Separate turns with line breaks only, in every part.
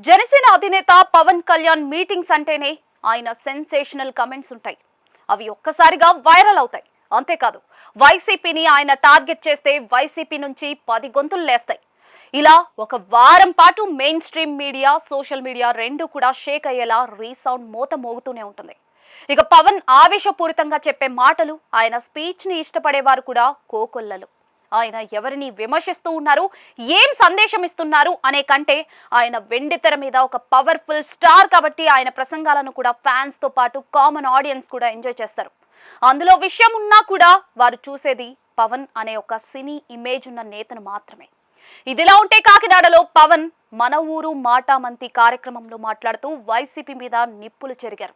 జనసేన అధినేత పవన్ కళ్యాణ్ మీటింగ్స్ అంటేనే ఆయన సెన్సేషనల్ కమెంట్స్ ఉంటాయి. అవి ఒక్కసారిగా వైరల్ అవుతాయి. అంతేకాదు వైసీపీని ఆయన టార్గెట్ చేస్తే వైసీపీ నుంచి 10 గొంతులు లేస్తాయి. ఇలా ఒక వారం పాటు main stream media, social media రెండు కూడా షేక్ అయ్యేలా రీసౌండ్ మోత మోగుతూనే ఉంటుంది. ఇక పవన్ ఆవేశపూరితంగా చెప్పే మాటలు, ఆయన స్పీచ్ ని ఇష్టపడేవారు కూడా కోకొల్లలు. ఆయన ఎవరిని విమర్శిస్తూ ఉన్నారు, ఏం సందేశం ఇస్తున్నారు అనే కంటే ఆయన వెండితెర మీద ఒక పవర్ఫుల్ స్టార్ కాబట్టి ఆయన ప్రసంగాలను కూడా ఫ్యాన్స్ తో పాటు కామన్ ఆడియన్స్ కూడా ఎంజాయ్ చేస్తారు. అందులో విషయం ఉన్నా కూడా వారు చూసేది పవన్ అనే ఒక సినీ ఇమేజ్ ఉన్న నేతను మాత్రమే. ఇదిలా ఉంటే కాకినాడలో పవన్ మన ఊరు మాటామంతి కార్యక్రమంలో మాట్లాడుతూ వైసీపీ మీద నిప్పులు చెరిగారు.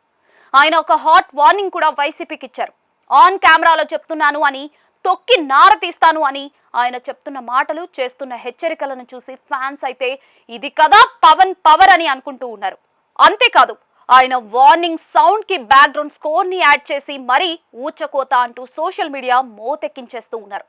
ఆయన ఒక హాట్ వార్నింగ్ కూడా వైసీపీకి ఇచ్చారు. ఆన్ కెమెరాలో చెప్తున్నాను అని, తొక్కి నార తీస్తాను అని ఆయన చెప్తున్న మాటలు, చేస్తున్న హెచ్చరికలను చూసి ఫ్యాన్స్ అయితే ఇది కదా పవన్ పవర్ అని అనుకుంటూ ఉన్నారు. అంతేకాదు ఆయన వార్నింగ్ సౌండ్ కి బ్యాక్గ్రౌండ్ స్కోర్ ని యాడ్ చేసి మరీ ఊచకోత అంటూ సోషల్ మీడియా మోతెక్కించేస్తూ ఉన్నారు.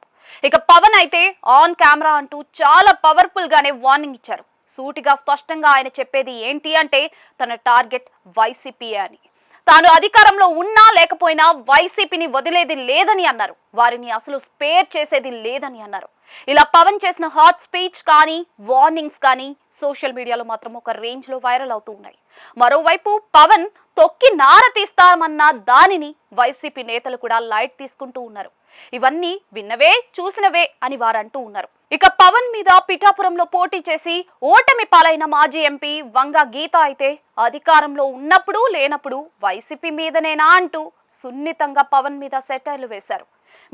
ఇక పవన్ అయితే ఆన్ కెమెరా అంటూ చాలా పవర్ఫుల్ గానే వార్నింగ్ ఇచ్చారు. సూటిగా స్పష్టంగా ఆయన చెప్పేది ఏంటి అంటే తన టార్గెట్ వైసీపీ అని. తాను అధికారంలో ఉన్నా లేకపోయినా వైసీపీని వదిలేది లేదని అన్నారు. వారిని అసలు స్పేర్ చేసేది లేదని అన్నారు. ఇలా పవన్ చేసిన హాట్ స్పీచ్ కానీ, వార్నింగ్స్ కానీ సోషల్ మీడియాలో మాత్రం ఒక రేంజ్ లో వైరల్ అవుతూ ఉన్నాయి. మరోవైపు పవన్ తొక్కి నార తీస్తామన్న దానిని వైసీపీ నేతలు కూడా లైట్ తీసుకుంటూ ఉన్నారు. ఇవన్నీ విన్నవే చూసినవే అని వారు అంటూ ఉన్నారు. ఇక పవన్ మీద పిఠాపురంలో పోటీ చేసి ఓటమి పాలైన మాజీ ఎంపీ వంగ గీత అయితే అధికారంలో ఉన్నప్పుడు లేనప్పుడు వైసీపీ మీదనేనా అంటూ సున్నితంగా పవన్ మీద సెటైర్లు వేశారు.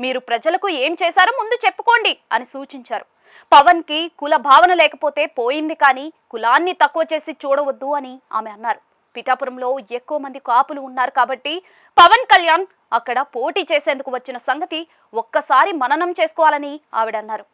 మీరు ప్రజలకు ఏం చేశారో ముందు చెప్పుకోండి అని సూచించారు. పవన్ కి కుల భావన లేకపోతే పోయింది, కానీ కులాన్ని తక్కువ చేసి చూడవద్దు అని ఆమె అన్నారు. పిఠాపురంలో ఎక్కువ మంది కాపులు ఉన్నారు కాబట్టి పవన్ కళ్యాణ్ అక్కడ పోటీ చేసేందుకు వచ్చిన సంగతి ఒక్కసారి మననం చేసుకోవాలని ఆవిడ అన్నారు.